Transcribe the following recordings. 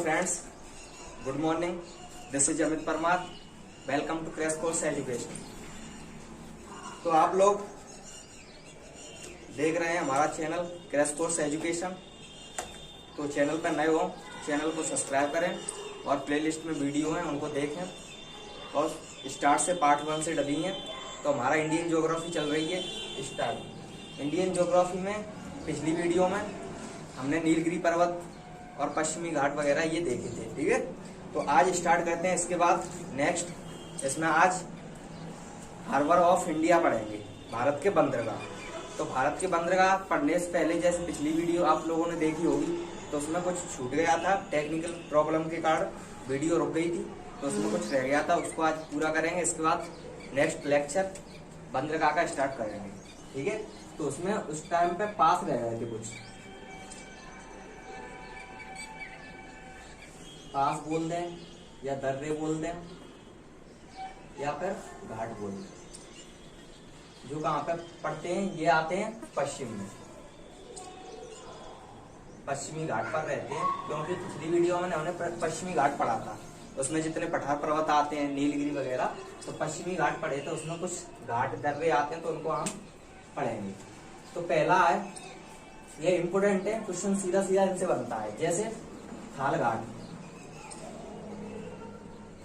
friends, good morning. This is Amit Parmar. Welcome to Crash Course Education. तो आप लोग देख रहे हैं हमारा चैनल क्रैश कोर्स एजुकेशन। तो चैनल पर नए हो, चैनल को सब्सक्राइब करें और प्लेलिस्ट में वीडियो हैं उनको देखें और स्टार्ट से पार्ट 1 से डली हैं। तो हमारा इंडियन ज्योग्राफी चल रही है स्टार्ट। इंडियन ज्योग्राफी में पिछली वीडियो में हमने नीलगिरी पर्वत और पश्चिमी घाट वगैरह ये देखे थे, ठीक है। तो आज स्टार्ट करते हैं इसके बाद नेक्स्ट। इसमें आज हार्बर ऑफ इंडिया पढ़ेंगे, भारत के बंदरगाह। तो भारत के बंदरगाह पढ़ने से पहले जैसे पिछली वीडियो आप लोगों ने देखी होगी तो उसमें कुछ छूट गया था, टेक्निकल प्रॉब्लम के कारण वीडियो रुक गई थी, तो उसमें कुछ रह गया था, उसको आज पूरा करेंगे। इसके बाद नेक्स्ट लेक्चर बंदरगाह का स्टार्ट करेंगे, ठीक है। तो उसमें उस टाइम पे पास रह गए थे कुछ, पास बोल दें या दर्रे बोल दें या फिर घाट बोल दें, जो कहाँ पे पड़ते हैं ये आते हैं पश्चिम में, पश्चिमी घाट पर रहते हैं। क्योंकि पिछली वीडियो में हमने पश्चिमी घाट पढ़ा था, उसमें जितने पठार पर्वत आते हैं नीलगिरी वगैरह, तो पश्चिमी घाट पढ़े थे, उसमें कुछ घाट दर्रे आते हैं तो उनको हम पढ़ेंगे। तो पहला है, ये इम्पोर्टेंट है, क्वेश्चन सीधा सीधा इनसे बनता है। जैसे थाल घाट,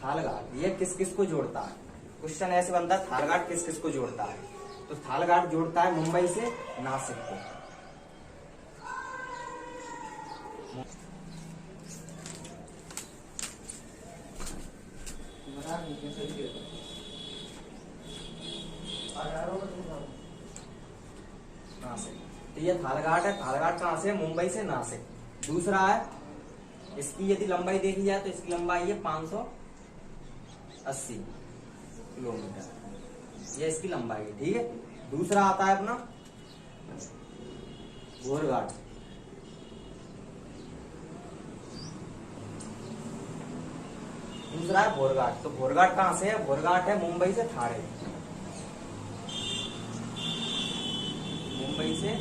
थाल घाट ये किस किस को जोड़ता है, क्वेश्चन ऐसे बनता है थाल घाट किस किस को जोड़ता है। तो थाल घाट जोड़ता है मुंबई से नासिक को। नासिक, तो ये थाल घाट है। थाल घाट कहां से? मुंबई से नासिक। दूसरा है, इसकी यदि लंबाई देखी जाए तो इसकी लंबाई है 580 किलोमीटर, ये इसकी लंबाई है, ठीक है। दूसरा आता है अपना भोरघाट। दूसरा है भोरघाट। तो भोरघाट कहां से है? भोरघाट है मुंबई से ठाणे, मुंबई से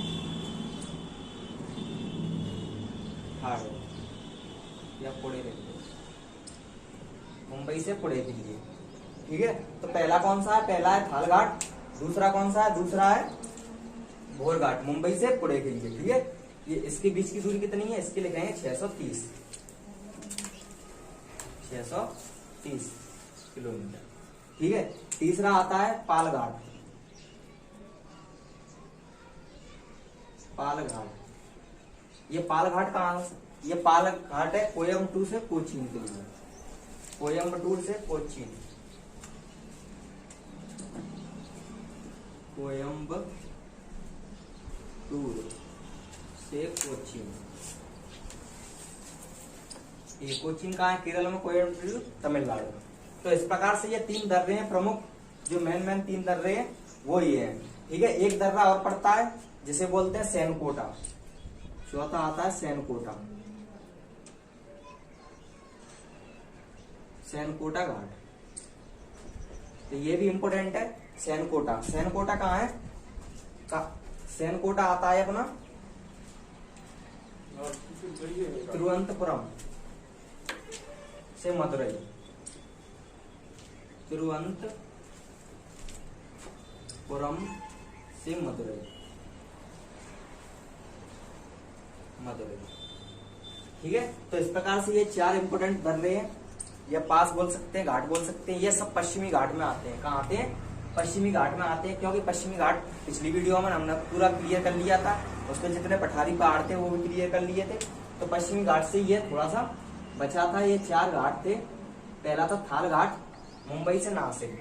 ठाणे या पुणे, मुंबई से पुणे के लिए, ठीक है। तो पहला कौन सा है? पहला है थाल घाट। दूसरा कौन सा है? दूसरा है भोरघाट, मुंबई से पुणे के लिए, ठीक है। ये इसके बीच की दूरी कितनी है? इसके लिखेंगे 630 किलोमीटर, ठीक है। तीसरा आता है पालघाट। पालघाट, ये पालघाट कहां से? ये पालघाट है कोयम्बटूर से कोचीन के लिए, कोयम्बटूर से कोचीन, कोयम्बटूर से कोचीन। ये कोचीन कहाँ है? केरल में, कोयम्बटूर तमिलनाडु में। तो इस प्रकार से ये तीन दर्रे हैं प्रमुख, जो मेन तीन दर्रे हैं वो ये है, ठीक है। एक दर्रा और पड़ता है जिसे बोलते हैं सैनकोटा। चौथा आता है सैनकोटा, सैनकोटा घाट। तो ये भी इंपोर्टेंट है सैनकोटा। सैनकोटा कहाँ है? सैनकोटा आता है अपना तिरुवनंतपुरम से मदुरई, तिरुवनंतपुरम से मदुरई, ठीक है। तो इस प्रकार से ये चार इंपोर्टेंट दर्रे हैं, या पास बोल सकते हैं, घाट बोल सकते हैं। ये सब पश्चिमी घाट में आते हैं। कहाँ आते हैं? पश्चिमी घाट में आते हैं, क्योंकि पश्चिमी घाट पिछली वीडियो में हमने पूरा क्लियर कर लिया था, उसमें जितने पठारी पहाड़ थे वो भी क्लियर कर लिए थे। तो पश्चिमी घाट से ये थोड़ा सा बचा था। ये चार घाट थे। पहला था थाल घाट मुंबई से नासिक,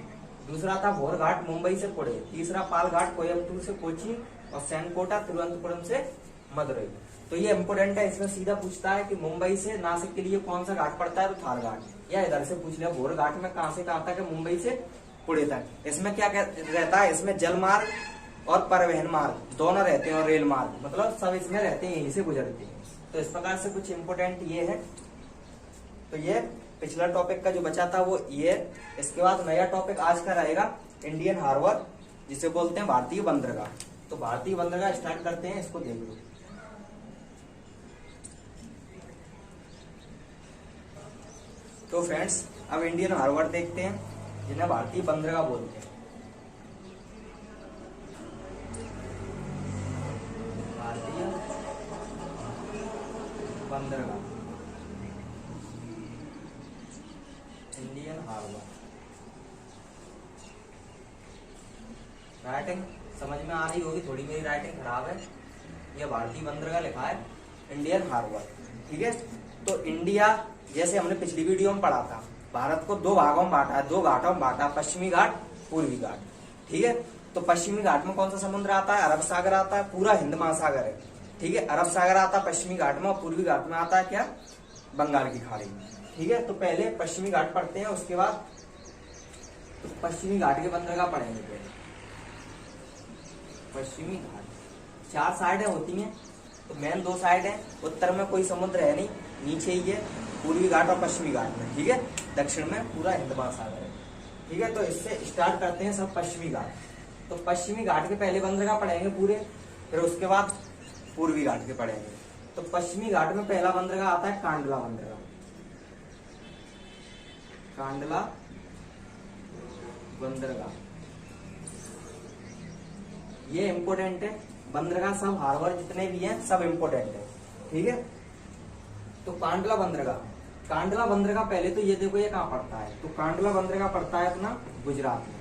दूसरा था भोर घाट मुंबई से पुणे, तीसरा पाल घाट कोयम्बटूर से कोचीन, और सैनकोटा तिरुवनंतपुरम से मदुरई। तो ये इंपोर्टेंट है, इसमें सीधा पूछता है कि मुंबई से नासिक के लिए कौन सा घाट पड़ता है, तो थाल घाट। या इधर से पूछ लिया भोर घाट में कहां से कहां तक है, मुंबई से पुणे तक। इसमें क्या रहता है? इसमें जल मार्ग और परिवहन मार्ग दोनों रहते हैं, और रेल मार्ग, मतलब सब इसमें रहते हैं, यहीं से गुजरते हैं। तो इस प्रकार से कुछ इंपोर्टेंट ये है। तो ये पिछला टॉपिक का जो बचा था वो ये। इसके बाद नया टॉपिक आज का रहेगा इंडियन हार्बर, जिसे बोलते हैं भारतीय बंदरगाह। तो भारतीय बंदरगाह स्टार्ट करते हैं, इसको देख लो। तो फ्रेंड्स अब इंडियन हार्बर देखते हैं, जिन्हें भारतीय बंदरगाह बोलते हैं। भारतीय बंदरगाह, इंडियन हार्बर। राइटिंग समझ में आ रही होगी, थोड़ी मेरी राइटिंग खराब है। यह भारतीय बंदरगाह लिखा है, इंडियन हार्बर। ठीक है, तो इंडिया जैसे हमने पिछली वीडियो में पढ़ा था, भारत को दो भागों में बांटा है, दो घाटों में बांटा, पश्चिमी घाट, पूर्वी घाट। ठीक है, तो पश्चिमी घाट में कौन सा समुद्र आता है? अरब सागर आता है, पूरा हिंद महासागर है। ठीक है, अरब सागर आता है पश्चिमी घाट में, और पूर्वी घाट में आता है क्या? बंगाल की खाड़ी। ठीक है, तो पहले पश्चिमी घाट पढ़ते हैं, उसके बाद पश्चिमी घाट के बंदरगाह पढ़ेंगे। पहले पश्चिमी घाट, 4 साइडें होती हैं, तो मेन 2 साइड है, उत्तर में कोई समुद्र है नहीं, नीचे ही है पूर्वी घाट और पश्चिमी घाट में। ठीक है, दक्षिण में पूरा हिंद महासागर है। ठीक है, तो इससे स्टार्ट करते हैं सब पश्चिमी घाट। तो पश्चिमी घाट के पहले बंदरगाह पढ़ेंगे पूरे, फिर उसके बाद पूर्वी घाट के पढ़ेंगे। तो पश्चिमी घाट में पहला बंदरगाह आता है कांडला बंदरगाह। कांडला बंदरगाह ये इंपोर्टेंट है। बंदरगाह सब हार्बर जितने भी हैं सब इंपोर्टेंट है। ठीक है, तो कांडला बंदरगाह, कांडला बंदरगाह पहले तो ये देखो ये कहाँ पड़ता है? तो कांडला बंदरगाह पड़ता है अपना गुजरात में।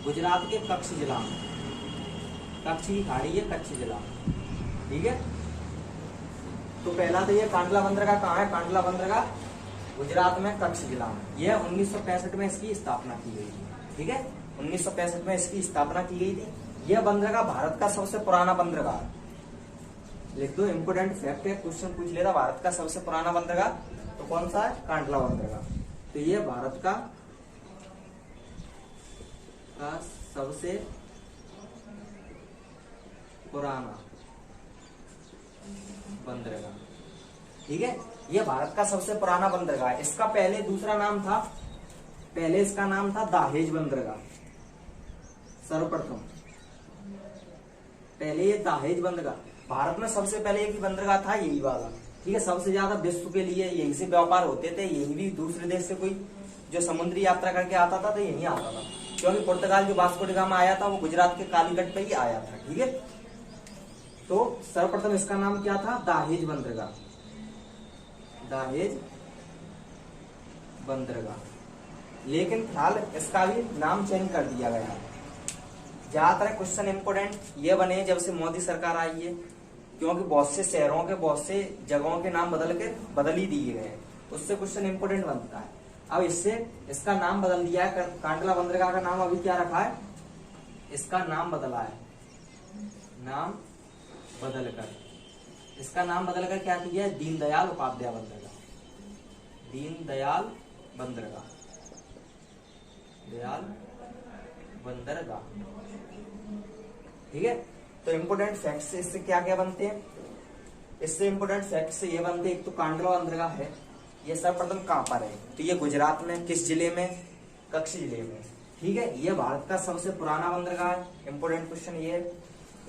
गुजरात के कच्छ जिला में, कच्छ की खाड़ी है, कच्छ जिला। ठीक है, तो पहला तो ये कांडला बंदरगाह कहाँ है? कांडला बंदरगाह गुजरात में, कच्छ जिला में। यह 1965 में इसकी स्थापना की गई थी। ठीक है, 1965 में इसकी स्थापना की गई थी। यह बंदरगाह भारत का सबसे पुराना बंदरगाह है। लिख दो, इंपोर्टेंट फैक्ट है, क्वेश्चन पूछ लेता, भारत का सबसे पुराना बंदरगाह तो कौन सा है? कांडला बंदरगाह। तो ये भारत का सबसे पुराना बंदरगाह। ठीक है, ये भारत का सबसे पुराना बंदरगाह है। इसका पहले दूसरा नाम था, पहले इसका नाम था दाहेज बंदरगाह। सर्वप्रथम पहले ये दाहेज बंदरगाह, भारत में सबसे पहले एक बंदरगाह था यही वाला। ठीक है, सबसे ज्यादा विश्व के लिए यहीं से व्यापार होते थे, यही भी दूसरे देश से कोई जो समुद्री यात्रा करके आता था तो यहीं आता था, क्योंकि पुर्तगाल जो वास्को डी गामा आया था वो गुजरात के कालीकट पे ही आया था। ठीक है, तो सर्वप्रथम इसका नाम क्या था? दाहेज बंदरगाह। दाहेज बंदरगाह, लेकिन फिलहाल इसका भी नाम चेंज कर दिया गया है। ज्यादातर क्वेश्चन इंपोर्टेंट ये बने जब से मोदी सरकार आई है, क्योंकि बहुत से शहरों के, बहुत से जगहों के नाम बदल ही दिए गए हैं, उससे क्वेश्चन इंपोर्टेंट बनता है। अब इससे इसका नाम बदल दिया है, कांडला बंदरगाह का नाम अभी क्या रखा है? इसका नाम बदला है, नाम बदलकर, इसका नाम बदलकर क्या किया है? दीनदयाल उपाध्याय बंदरगाह। दीनदयाल बंदरगाह, दयाल बंदरगाह। ठीक है, तो इंपोर्टेंट फैक्ट से इससे क्या क्या बनते हैं? इससे इंपोर्टेंट फैक्ट से ये बनते हैं, एक तो कांडला बंदरगाह है, ये सर्वप्रथम कहां पर है? तो ये गुजरात में, किस जिले में? कच्छ जिले में। ठीक है, ये भारत का सबसे पुराना बंदरगाह है। इंपोर्टेंट क्वेश्चन ये है।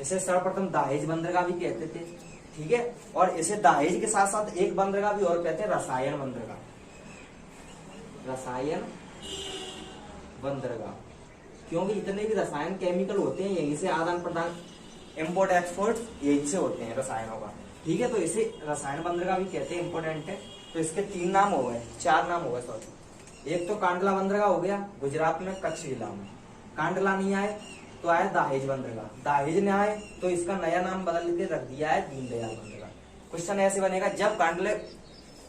इसे सर्वप्रथम दाहेज बंदरगाह भी कहते थे। ठीक है, और इसे दाहेज के साथ साथ एक बंदरगाह भी और कहते हैं, रसायन बंदरगाह। रसायन बंदरगाह, क्योंकि इतने भी रसायन केमिकल होते हैं यहीं से आदान प्रदान, इम्पोर्ट एक्सपोर्ट यहीं से होते हैं रसायनों का। ठीक है, तो इसे रसायन बंदरगाह भी कहते हैं, इंपोर्टेंट है। तो इसके 3 नाम हो गए, 4 नाम हो गए सॉरी। एक तो कांडला बंदरगाह हो गया गुजरात में, कच्छ जिला में। कांडला नहीं आए तो आया दाहेज बंदरगाह। दाहेज ने आए तो इसका नया नाम बदल के रख दिया है दीनदयाल बंदरगाह। क्वेश्चन ऐसे बनेगा,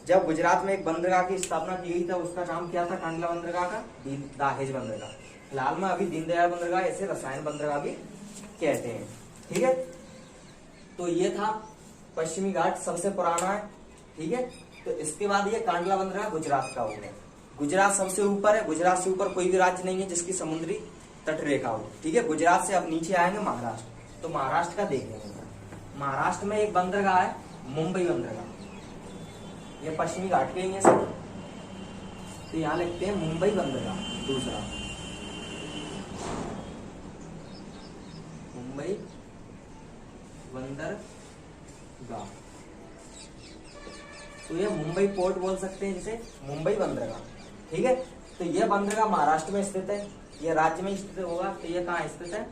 जब गुजरात में एक बंदरगाह की स्थापना की गई था, उसका नाम क्या था? कांडला बंदरगाह का दाहेज बंदरगाह। फिलहाल में अभी दीनदयाल बंदरगाह, ऐसे रसायन बंदरगाह भी कहते हैं। ठीक है, तो ये था पश्चिमी घाट सबसे पुराना है। ठीक है, तो इसके बाद ये कांडला बंदरगाह गुजरात का हो गया। गुजरात सबसे ऊपर है, गुजरात से ऊपर कोई भी राज्य नहीं है जिसकी समुद्री तट रेखा हो। ठीक है, गुजरात से अब नीचे आएंगे महाराष्ट्र, तो महाराष्ट्र का देखेंगे। महाराष्ट्र में एक बंदरगाह है मुंबई बंदरगाह, ये पश्चिमी घाट के ही है सब, तो यहाँ लिखते हैं मुंबई बंदरगाह। दूसरा मुंबई बंदरगाह, तो ये मुंबई पोर्ट बोल सकते हैं, जिसे मुंबई बंदरगाह। ठीक है, तो यह बंदरगाह महाराष्ट्र में स्थित है, यह राज्य में स्थित होगा, तो यह कहाँ स्थित है,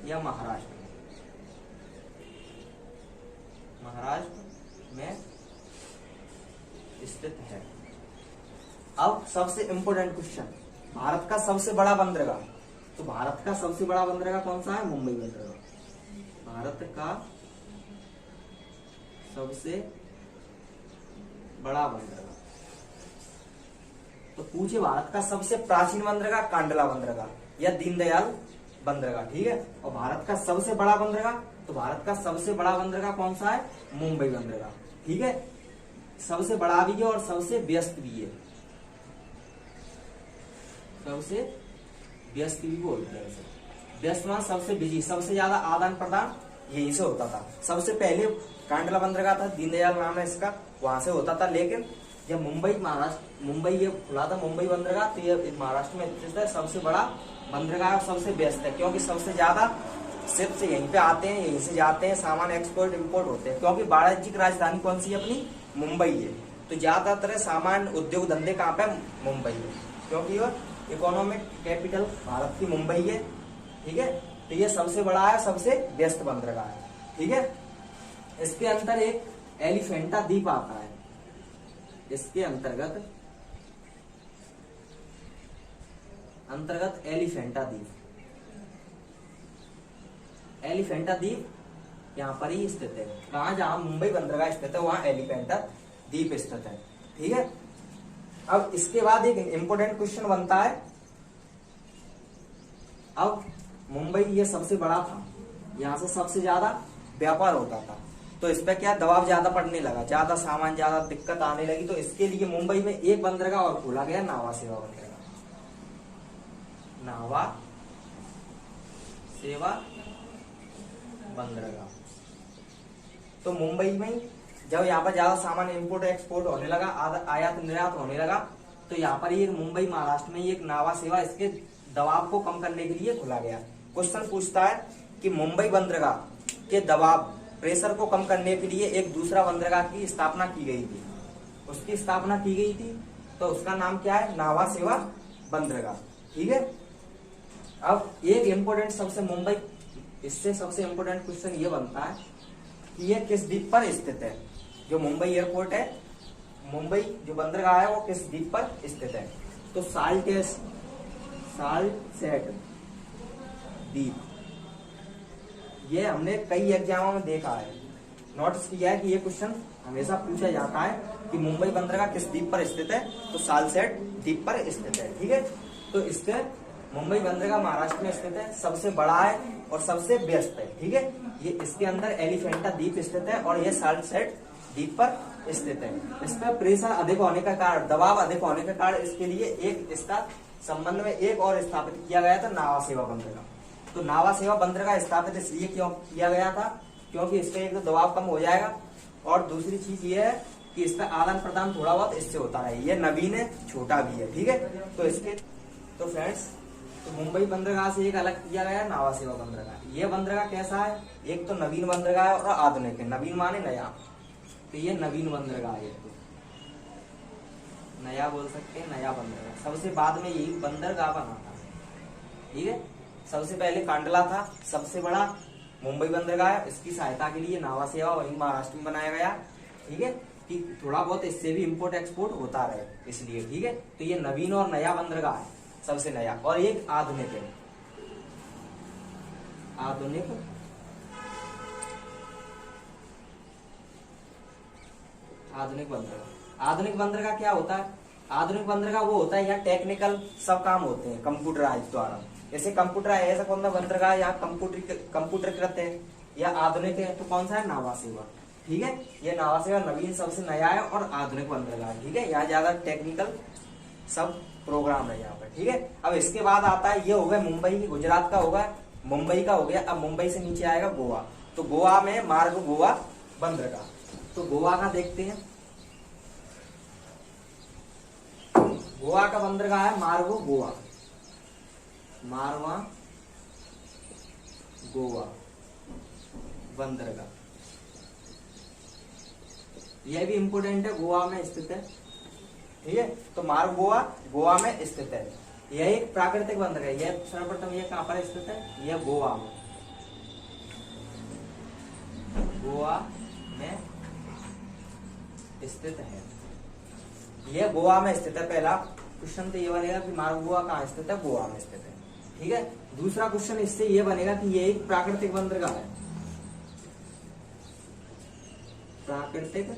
यह महाराष्ट्र में, महाराष्ट्र में स्थित है। अब सबसे इंपोर्टेंट क्वेश्चन, भारत का सबसे बड़ा बंदरगाह, तो भारत का सबसे बड़ा बंदरगाह कौन सा है, मुंबई बंदरगाह। भारत का सबसे बड़ा बंदरगाह। तो पूछे भारत का सबसे प्राचीन बंदरगाह कांडला बंदरगाह या दीनदयाल बंदरगाह। ठीक है, और भारत का सबसे बड़ा बंदरगाह, तो भारत का सबसे बड़ा बंदरगाह कौन सा है, मुंबई बंदरगाह। ठीक है, सबसे बड़ा भी है और सबसे व्यस्त भी है, सबसे व्यस्त भी बोलते हैं। व्यस्त मान सबसे बिजी, सबसे ज्यादा आदान प्रदान यहीं से होता था। सबसे पहले कांडला बंदरगाह था, दीनदयाल नाम है इसका, वहां से होता था। लेकिन जब मुंबई महाराष्ट्र, मुंबई ये खुला था मुंबई बंदरगाह, तो ये महाराष्ट्र में स्थित है, सबसे बड़ा बंदरगाह और सबसे व्यस्त है, क्योंकि सबसे ज्यादा शिप से यहीं पे आते हैं, यहीं से जाते हैं, सामान एक्सपोर्ट इम्पोर्ट होते हैं। क्योंकि वाणिज्यिक राजधानी कौन सी है अपनी, मुंबई है, तो ज्यादातर सामान उद्योग धंधे कहाँ पे, मुंबई है, क्योंकि वो इकोनॉमिक कैपिटल भारत की मुंबई है। ठीक है, तो ये सबसे बड़ा है, सबसे व्यस्त बंदरगाह है। ठीक है, इसके अंदर एक एलिफेंटा द्वीप आता है, इसके अंतर्गत एलिफेंटा द्वीप, एलिफेंटा द्वीप यहाँ पर ही स्थित है। कहाँ, जहां मुंबई बंदरगाह स्थित है वहां एलिफेंटा द्वीप स्थित है। ठीक है, अब इसके बाद एक इंपोर्टेंट क्वेश्चन बनता है, अब मुंबई ये सबसे बड़ा था, यहाँ से सबसे ज्यादा व्यापार होता था, तो इस पे क्या दबाव ज्यादा पड़ने लगा, ज्यादा सामान, ज्यादा दिक्कत आने लगी। तो इसके लिए मुंबई में एक बंदरगाह और खोला गया, नावा सेवा बंदरगाह, नावा सेवा बंदरगाह। तो मुंबई में जब यहाँ पर ज्यादा सामान इंपोर्ट एक्सपोर्ट होने लगा, आयात निर्यात होने लगा, तो यहाँ पर ये मुंबई महाराष्ट्र में एक नावा सेवा इसके दबाव को कम करने के लिए खुला गया। क्वेश्चन पूछता है कि मुंबई बंदरगाह के दबाव, प्रेशर को कम करने के लिए एक दूसरा बंदरगाह की स्थापना की गई थी, उसकी स्थापना की गई थी, तो उसका नाम क्या है, नावा सेवा बंदरगाह। ठीक है, अब एक इंपोर्टेंट सबसे मुंबई, इससे सबसे इंपोर्टेंट क्वेश्चन ये बनता है कि ये किस द्वीप पर स्थित है, जो मुंबई एयरपोर्ट है, मुंबई जो बंदरगाह है वो किस द्वीप पर स्थित है। तो साल्सेट द्वीप, ये हमने कई एग्जामों में देखा है, नोटिस किया है कि ये क्वेश्चन हमेशा पूछा जाता है कि मुंबई बंदरगाह किस द्वीप पर स्थित है, तो साल्सेट द्वीप पर स्थित है। ठीक है, तो इसके मुंबई बंदरगाह महाराष्ट्र में स्थित है, सबसे बड़ा है और सबसे व्यस्त है। ठीक है, ये इसके अंदर एलिफेंटा द्वीप स्थित है और ये साल्सेट द्वीप पर स्थित है। इस पर प्रेशर अधिक होने का कारण, दबाव अधिक होने के कारण इसके लिए एक इसका संबंध में एक और स्थापित किया गया था, नावा सेवा बंदरगाह। तो नावा सेवा बंदरगाह स्थापित इसलिए क्यों किया गया था, क्योंकि इसका एक तो दबाव कम हो जाएगा, और दूसरी चीज ये है कि इसका आदान प्रदान थोड़ा बहुत इससे होता है, ये नवीन है, छोटा भी है। ठीक है, तो इसके, तो फ्रेंड्स, तो मुंबई बंदरगाह से एक अलग किया गया है नावा सेवा बंदरगाह। ये बंदरगाह कैसा है, एक तो नवीन बंदरगाह है और आधुनिक है। नवीन माने नया, तो ये नवीन बंदरगाह है, तो नया बोल सकते हैं, नया बंदरगाह। सबसे बाद में यही बंदरगाह बना था। ठीक है, सबसे पहले कांडला था, सबसे बड़ा मुंबई बंदरगाह है, इसकी सहायता के लिए नावा सेवा वही महाराष्ट्र में बनाया गया। ठीक है, कि थोड़ा बहुत इससे भी इंपोर्ट एक्सपोर्ट होता रहे, इसलिए। ठीक है, तो ये नवीन और नया बंदरगाह है, सबसे नया, और एक आधुनिक है, आधुनिक बंदरगाह। आधुनिक बंदरगाह क्या होता है, आधुनिक बंदरगाह वो होता है यहाँ टेक्निकल सब काम होते हैं कंप्यूटराइज द्वारा। जैसे कंप्यूटर है, ऐसा कौन सा बंदरगाह यहाँ कंप्यूटरकृत है या आधुनिक है, तो कौन सा है, नावा सेवा। ठीक है, ये नावा सेवा नवीन, सबसे नया है और आधुनिक बंदरगाह। ठीक है, यहाँ ज्यादा टेक्निकल सब प्रोग्राम है यहाँ पर। ठीक है, अब इसके बाद आता है, ये हो गया मुंबई, गुजरात का होगा, मुंबई का हो गया। अब मुंबई से नीचे आएगा गोवा, तो गोवा में मार्ग गोवा बंदरगाह। तो गोवा का देखते हैं, गोवा का बंदरगाह है मार्गो गोवा, मारवा गोवा बंदरगाह। यह भी इम्पोर्टेंट है, गोवा में स्थित है। ठीक है, तो मारगोवा गोवा में स्थित है। यह एक प्राकृतिक बंदरगाह है। यह सर्वप्रथम यह कहां पर स्थित है? यह गोवा में, गोवा में स्थित है। यह गोवा में स्थित है। पहला क्वेश्चन तो ये बनेगा कि मारगोवा कहाँ स्थित है? गोवा में स्थित है। ठीक है, दूसरा क्वेश्चन इससे ये बनेगा कि यह एक प्राकृतिक बंदरगाह है। प्राकृतिक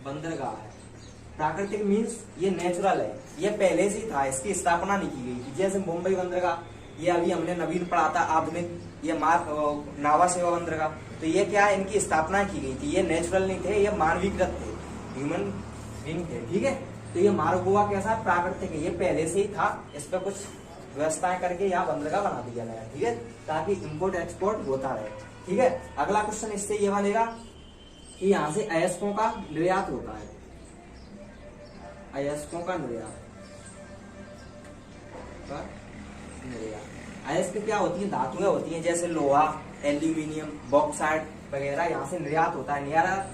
बंदरगाह है। प्राकृतिक मीन्स ये नेचुरल है, ये पहले से ही था, इसकी स्थापना नहीं की गई थी। जैसे मुंबई बंदरगाह, ये अभी हमने नवीन पढ़ा था आधुनिक, ये नावा सेवा बंदरगाह, तो ये क्या है? इनकी स्थापना की गई थी। ये नेचुरल नहीं थे, ये मानवीकृत थे, ह्यूमन बीइंग थे। ठीक है, तो ये मारगोवा कैसा है? प्राकृतिक है, ये पहले से ही था। इस पर कुछ व्यवस्थाएं करके यहाँ बंदरगाह बना दिया गया है। ठीक है, ताकि इम्पोर्ट एक्सपोर्ट होता रहे। ठीक है, अगला क्वेश्चन इससे ये बनेगा कि यहाँ से अयस्कों का निर्यात होता है। अयस्कों का निर्यात, अयस्क क्या होती है? धातुएं होती हैं, जैसे लोहा, एल्यूमिनियम, बॉक्साइट वगैरह यहाँ से निर्यात होता है।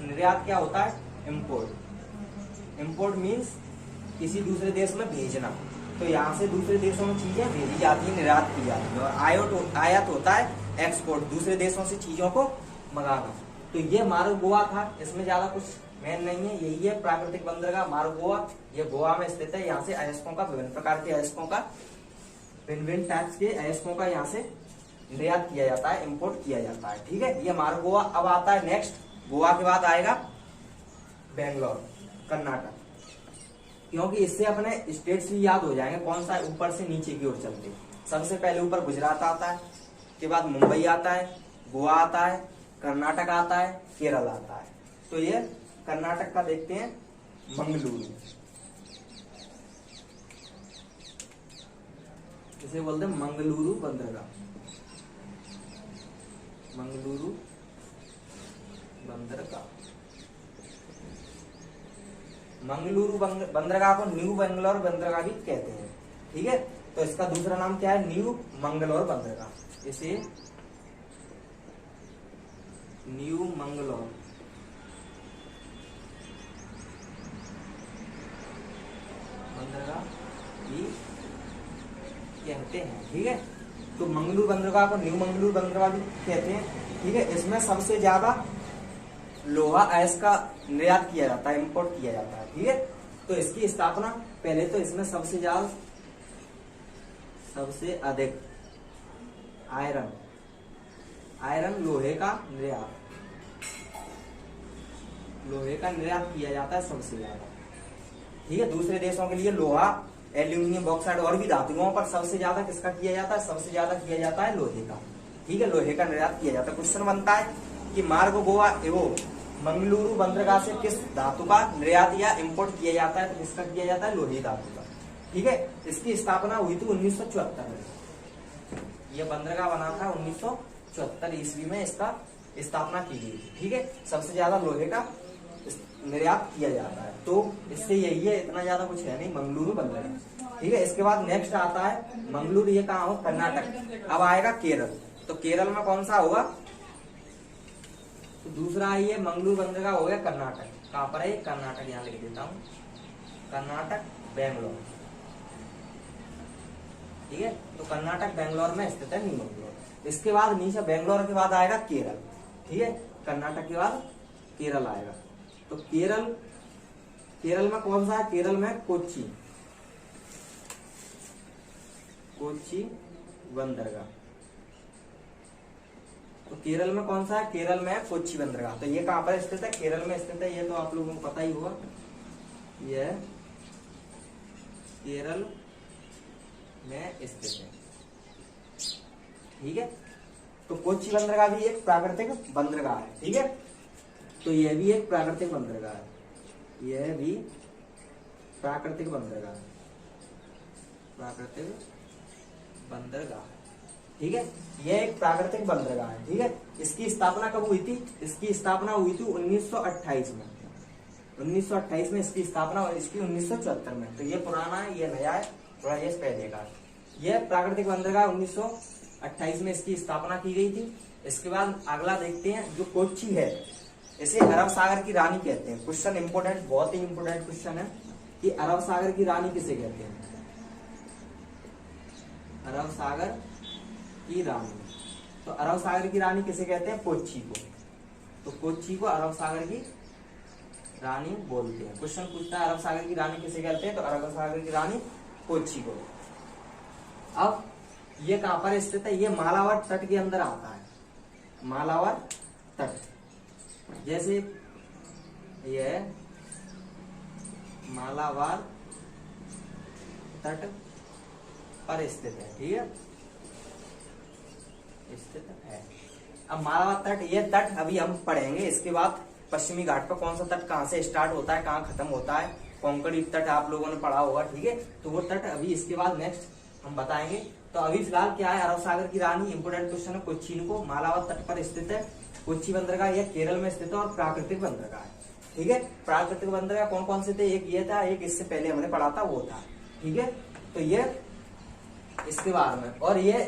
निर्यात क्या होता है? इम्पोर्ट। इम्पोर्ट मीन्स किसी दूसरे देश में भेजना। तो यहाँ से दूसरे देशों में चीजें भेजी जाती है, निर्यात की जाती है। और आयात होता है एक्सपोर्ट, दूसरे देशों से चीजों को मंगाना। तो ये मारगोवा था, इसमें ज्यादा कुछ मेन नहीं है। यही है प्राकृतिक बंदरगाह मारगोवा, ये गोवा में स्थित है। यहाँ से अयस्कों का, विभिन्न प्रकार के अयस्कों का, भिन्न टाइप्स के अयस्कों का यहाँ से निर्यात किया जाता है, इम्पोर्ट किया जाता है। ठीक है, ये मारगोवा। अब आता है नेक्स्ट, गोवा के बाद आएगा बेंगलोर, कर्नाटक, क्योंकि इससे अपने स्टेट्स भी याद हो जाएंगे। कौन सा? ऊपर से नीचे की ओर चलते। सबसे पहले ऊपर गुजरात आता है, के बाद मुंबई आता है, गोवा आता है, कर्नाटक आता है, केरल आता है। तो ये कर्नाटक का देखते हैं, मंगलुरु, इसे बोलते हैं मंगलुरु बंदरगाह। मंगलुरु बंदरगाह, मंगलुरु बंदरगाह को न्यू बेंगलोर बंदरगाह भी कहते हैं। ठीक है, तो इसका दूसरा नाम क्या है? न्यू मंगलोर बंदरगाह। इसे न्यू मंगलोर बंदरगाह भी कहते हैं। ठीक है, तो मंगलुरु बंदरगाह को न्यू मंगलुरु बंदरगाह भी कहते हैं। ठीक है, इसमें सबसे ज्यादा लोहा अयस्क का निर्यात किया जाता है, इंपोर्ट किया जाता है। ठीक है, तो इसकी स्थापना पहले तो इसमें सबसे ज्यादा, सबसे अधिक आयरन लोहे का निर्यात, लोहे का निर्यात किया जाता है सबसे ज्यादा। ठीक है, दूसरे देशों के लिए लोहा, एल्यूमिनियम, बॉक्साइट और भी धातुओं पर सबसे ज्यादा किसका किया जाता है? सबसे ज्यादा किया जाता है लोहे का। ठीक है, लोहे का निर्यात किया जाता है। क्वेश्चन बनता है कि मारगोवा एवं मंगलुरु बंदरगाह से किस धातु का निर्यात या इंपोर्ट किया जाता है? तो किसका किया जाता है? लोहे धातु का। ठीक है, इसकी स्थापना हुई थी 1974 में। यह बंदरगाह बना था 1974 ईस्वी में, इसका स्थापना की गई थी। ठीक है, सबसे ज्यादा लोहे का निर्यात किया जाता है। तो इससे यही है, इतना ज्यादा कुछ है नहीं, मंगलुरु बंदरगाह। ठीक है, इसके बाद नेक्स्ट आता है मंगलुरु, ये कहाँ हो? कर्नाटक। अब आएगा केरल, तो केरल में कौन सा होगा? तो दूसरा ये मंगलुरु बंदरगाह हो गया कर्नाटक। कहाँ पर है? कर्नाटक, यहाँ लिख देता हूँ, कर्नाटक बेंगलोर। ठीक है, तो कर्नाटक बेंगलोर में स्थित है, न्यू मंगलोर। इसके बाद नीचे बेंगलोर के बाद आएगा केरल। ठीक है, कर्नाटक के बाद केरल आएगा। तो केरल में कौन सा है? केरल में कोच्चि बंदरगाह। तो केरल में कौन सा है? केरल में कोच्चि बंदरगाह। तो ये कहां पर स्थित है? केरल में स्थित है। ये तो आप लोगों को पता ही होगा, ये केरल में स्थित है। ठीक है, तो कोच्चि बंदरगाह भी एक प्राकृतिक बंदरगाह है। ठीक है, तो यह भी एक प्राकृतिक बंदरगाह है, यह भी प्राकृतिक बंदरगाह, प्राकृतिक बंदरगाह। ठीक है, यह एक प्राकृतिक बंदरगाह है। ठीक है, इसकी स्थापना कब हुई थी? इसकी स्थापना हुई थी 1928 में। 1928 में इसकी स्थापना, और इसकी 1974 में। तो ये पुराना है, ये नया है, थोड़ा ये पहले का। यह प्राकृतिक बंदरगाह 1928 में इसकी स्थापना की गई थी। इसके बाद अगला देखते हैं, जो कोच्चि है, इसे अरब सागर की रानी कहते हैं। क्वेश्चन इंपोर्टेंट, बहुत ही इंपोर्टेंट क्वेश्चन है कि अरब सागर की रानी किसे कहते हैं। अरब सागर की रानी, तो अरब सागर की रानी किसे कहते हैं, कोच्चि को। तो कोच्चि को अरब सागर की रानी बोलते हैं। क्वेश्चन पूछता है अरब सागर की रानी किसे कहते हैं, तो अरब सागर की रानी कोच्चि को। अब ये कहां पर स्थित है, ये मालाबार तट के अंदर आता है। मालाबार तट, जैसे ये मालाबार तट पर स्थित है, ठीक है, स्थित है। अब मालाबार तट, ये तट अभी हम पढ़ेंगे। इसके बाद पश्चिमी घाट पर कौन सा तट कहां से स्टार्ट होता है, कहां खत्म होता है, कोंकणी तट आप लोगों ने पढ़ा होगा, ठीक है। तो वो तट अभी इसके बाद नेक्स्ट हम बताएंगे। तो अभी फिलहाल क्या है, अरब सागर की रानी इंपोर्टेंट क्वेश्चन है। कोच्चि को मालाबार तट पर स्थित है। कोच्चि बंदरगाह यह केरल में स्थित है और प्राकृतिक बंदरगाह है, ठीक है। प्राकृतिक बंदरगाह कौन कौन से थे, एक ये था, एक इससे पहले हमने पढ़ा था वो था, ठीक है। तो ये इसके बारे में, और ये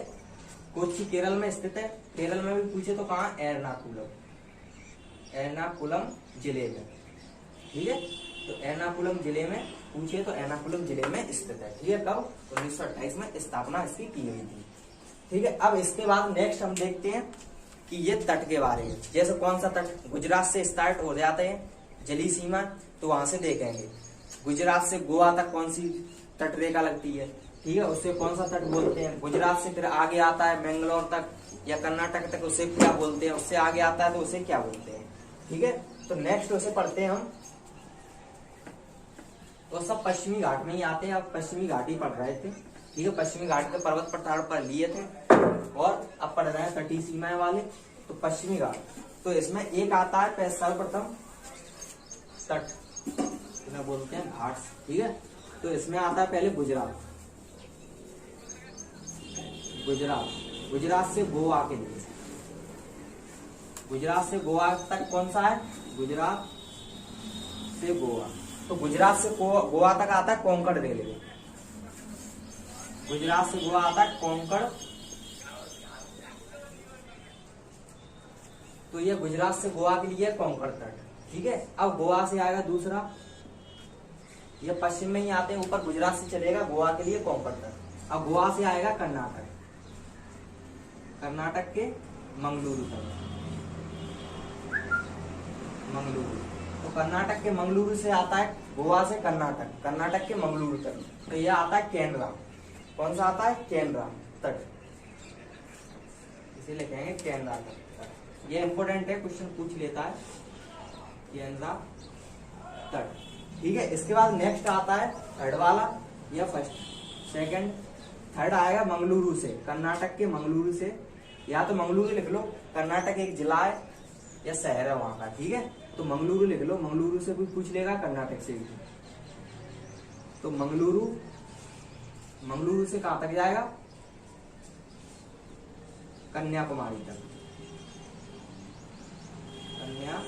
कोच्चि केरल में स्थित है। केरल में भी पूछे तो कहाँ, एर्नाकुलम, एर्नाकुलम जिले में, ठीक है। तो एर्नाकुलम जिले में पूछे तो एर्नाकुलम जिले में स्थित है, ठीक है। कब, 1928 में स्थापना इसकी की गई थी, ठीक है। अब इसके बाद नेक्स्ट हम देखते हैं कि ये तट के बारे में। जैसे कौन सा तट, गुजरात से स्टार्ट हो जाते हैं जली सीमा, तो वहां से देखेंगे गुजरात से गोवा तक कौन सी तट रेखा लगती है, ठीक है, उससे कौन सा तट बोलते हैं। गुजरात से फिर आगे आता है बेंगलोर तक या कर्नाटक तक, उसे क्या बोलते हैं। उससे आगे आता है तो उसे क्या बोलते हैं, ठीक है। तो नेक्स्ट उसे पढ़ते हैं हम। तो सब पश्चिमी घाट में ही आते हैं। अब पश्चिमी घाट ही पढ़ रहे थे, ठीक है। पश्चिमी घाट के पर्वत पठार पर लिए थे और अब पढ़ रहे हैं तटीय सीमाएं वाले। तो पश्चिमी घाट, तो इसमें एक आता है सर्वप्रथम तट, इन्हें बोलते हैं घाट, ठीक है। तो इसमें आता है पहले गुजरात, गुजरात, गुजरात से गोवा के लिए, गुजरात से गोवा तक कौन सा है, गुजरात से गोवा। तो गुजरात से गोवा तक आता है कोंकण रेलवे, गुजरात से गोवा आता है कोंकण। तो ये गुजरात से गोवा के लिए कोंकण तट, ठीक है। अब गोवा से आएगा दूसरा, ये पश्चिम में ही आते हैं, ऊपर गुजरात से चलेगा गोवा के लिए कोंकण तट। अब गोवा से आएगा कर्नाटक, कर्नाटक के मंगलुरु तक, मंगलुरु। तो कर्नाटक के मंगलुरु से आता है गोवा से कर्नाटक, कर्नाटक के मंगलुरु तक। तो यह आता है केनरा, कौन सा आता है, केनरा तट, इसे लिखेंगे केनरा तट। ये इंपोर्टेंट है, क्वेश्चन पूछ लेता है, केनरा तट, ठीक है। इसके बाद नेक्स्ट आता है थर्ड वाला, या फर्स्ट, सेकंड, थर्ड आएगा मंगलुरु से, कर्नाटक के मंगलुरु से, या तो मंगलुरु लिख लो, कर्नाटक एक जिला है या शहर है वहां का, ठीक है। तो मंगलुरु लिख लो, मंगलुरु से भी पूछ लेगा, कर्नाटक से भी। तो मंगलुरु, मंगलुरु से कहां तक जाएगा, कन्याकुमारी तक, कन्याकुमारी।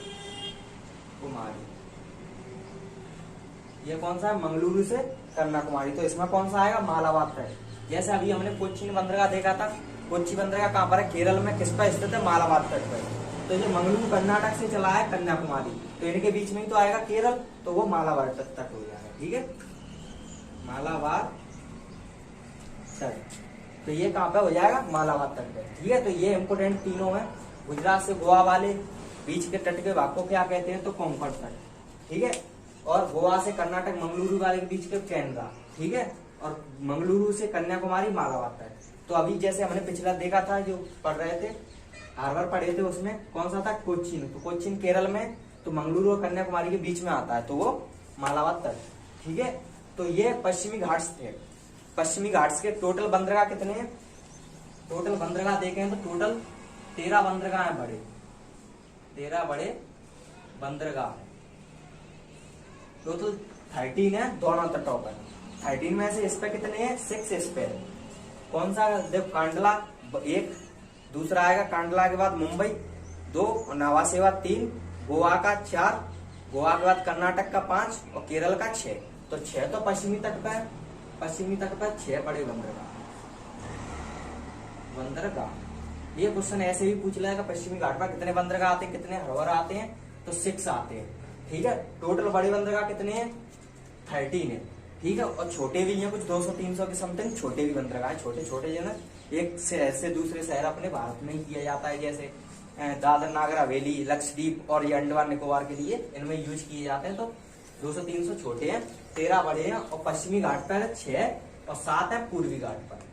ये कौन सा है, मंगलुरु से कन्याकुमारी। तो इसमें कौन सा आएगा, मालाबार तट। जैसे अभी हमने कोच्चि बंदरगाह देखा था, कोच्चि बंदरगाह कहां पर है, केरल में, किस पर स्थित है, मालाबार तट पर। तो ये मंगलुरु कर्नाटक से चला है कन्याकुमारी, तो इनके बीच में ही तो आएगा केरल, तो वो मालाबार तट हो जाएगा, ठीक है, मालाबार तट। तो ये कहां पे हो जाएगा, मालाबार तट पे, ठीक है। तो ये इंपोर्टेंट तीनों है। गुजरात से गोवा वाले बीच के तट के भाग को क्या कहते हैं, तो कोंकण तट, ठीक है। और गोवा से कर्नाटक मंगलुरु वाले के बीच के केनरा, ठीक है। और मंगलुरु से कन्याकुमारी मालाबार तट। तो अभी जैसे हमने पिछला देखा था, जो पढ़ रहे थे, हार्बर पढ़े थे, उसमें कौन सा था, कोच्चिन। तो कोच्चिन केरल में, तो मंगलुरु और कन्याकुमारी के बीच में आता है, तो वो मालाबार तट, ठीक है। तो ये पश्चिमी घाट्स थे। पश्चिमी घाट्स के टोटल बंदरगाह कितने हैं, टोटल बंदरगाह देखें तो टोटल 13 बंदरगाह हैं बड़े, 13 बड़े बंदरगाह, टोटल 13 है दोनों तटों पर। 13 में से इस पे कितने हैं, 6 इस पे। कौन सा, देखो कांडला एक, दूसरा आएगा कांडला के बाद मुंबई 2, और नावा सेवा 3, गोवा का 4, गोवा के बाद कर्नाटक का 5 और केरल का 6। तो 6 तो पश्चिमी तट पर है, पश्चिमी तट पर 6 बड़े बंदरगाह, बंदरगाह। ये क्वेश्चन ऐसे भी पूछ लेगा, पश्चिमी घाट पर कितने बंदरगाह आते हैं, कितने हरोवर आते हैं, तो 6 आते हैं। ठीक है, टोटल बड़े बंदरगाह कितने हैं? 13 है। ठीक है, और छोटे भी हैं कुछ 200-300 के समथिंग छोटे भी बंदरगाह है। छोटे छोटे जो है एक शहर से दूसरे शहर अपने भारत में ही किया जाता है, जैसे दादर नागर हवेली, लक्षद्वीप और ये अंडमान निकोबार के लिए इनमें यूज किए जाते हैं। तो 200-300 छोटे हैं, 13 बड़े हैं, और पश्चिमी घाट पर 6 और 7 है पूर्वी घाट पर।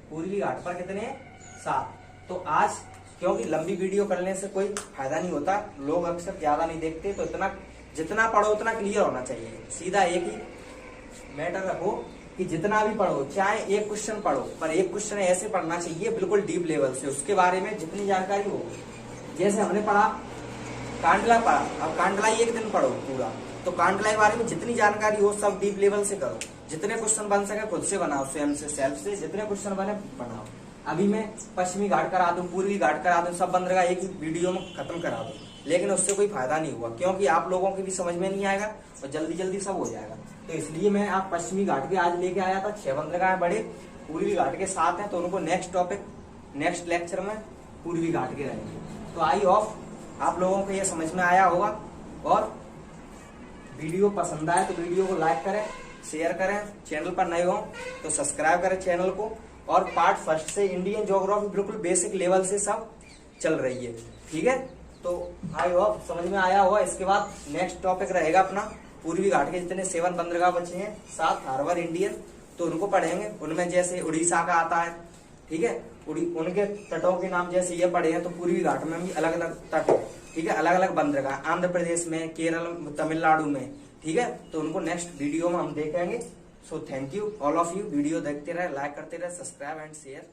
पूर्वी घाट पर कितने हैं? 7। तो आज क्योंकि लंबी वीडियो करने से कोई फायदा नहीं होता, लोग अक्सर ज्यादा नहीं देखते, तो इतना जितना पढ़ो उतना क्लियर होना चाहिए। सीधा एक ही मैटर रखो कि जितना भी पढ़ो, चाहे एक क्वेश्चन पढ़ो, पर एक क्वेश्चन ऐसे पढ़ना चाहिए बिल्कुल डीप लेवल से, उसके बारे में जितनी जानकारी हो। जैसे हमने पढ़ा कांडला पढ़ा, अब कांडला एक दिन पढ़ो पूरा, तो कांडला के बारे में जितनी जानकारी हो सब डीप लेवल से करो। जितने क्वेश्चन बन सके खुद से बनाओ, स्वयं से, सेल्फ से, जितने क्वेश्चन बने बनाओ। अभी मैं पश्चिमी घाट करा दूं, पूर्वी घाट करा दूं, सब बंदरगाह एक ही वीडियो में खत्म करा दूं, लेकिन उससे कोई फायदा नहीं हुआ, क्योंकि आप लोगों की भी समझ में नहीं आएगा और जल्दी जल्दी सब हो जाएगा। तो इसलिए मैं आप पश्चिमी घाट के आज लेके आया था 6 बंदरगाह बड़े, पूर्वी घाट के 7 हैं, तो उनको नेक्स्ट टॉपिक नेक्स्ट लेक्चर में पूर्वी घाट के रहेंगे। तो आई होप आप लोगों को ये समझ में आया होगा, और वीडियो पसंद आए तो वीडियो को लाइक करें, शेयर करें, चैनल पर नए हो तो सब्सक्राइब करें चैनल को। और पार्ट फर्स्ट से इंडियन ज्योग्राफी बिल्कुल बेसिक लेवल से सब चल रही है। ठीक है, तो आई होप समझ में आया होगा। इसके बाद नेक्स्ट टॉपिक रहेगा अपना पूर्वी घाट के जितने 7 बंदरगाह बचे हैं, 7 हार्बर इंडियन, तो उनको पढ़ेंगे। उनमें जैसे उड़ीसा का आता है, ठीक है, उनके तटों के नाम जैसे ये पढ़े हैं, तो पूर्वी घाट में भी अलग अलग तट है। ठीक है, अलग अलग बंदरगाह आंध्र प्रदेश में, केरल, तमिलनाडु में। ठीक है, तो उनको नेक्स्ट वीडियो में हम देखेंगे। So thank you all of you. Video देखते रहे, लाइक करते रहे, सब्सक्राइब एंड शेयर।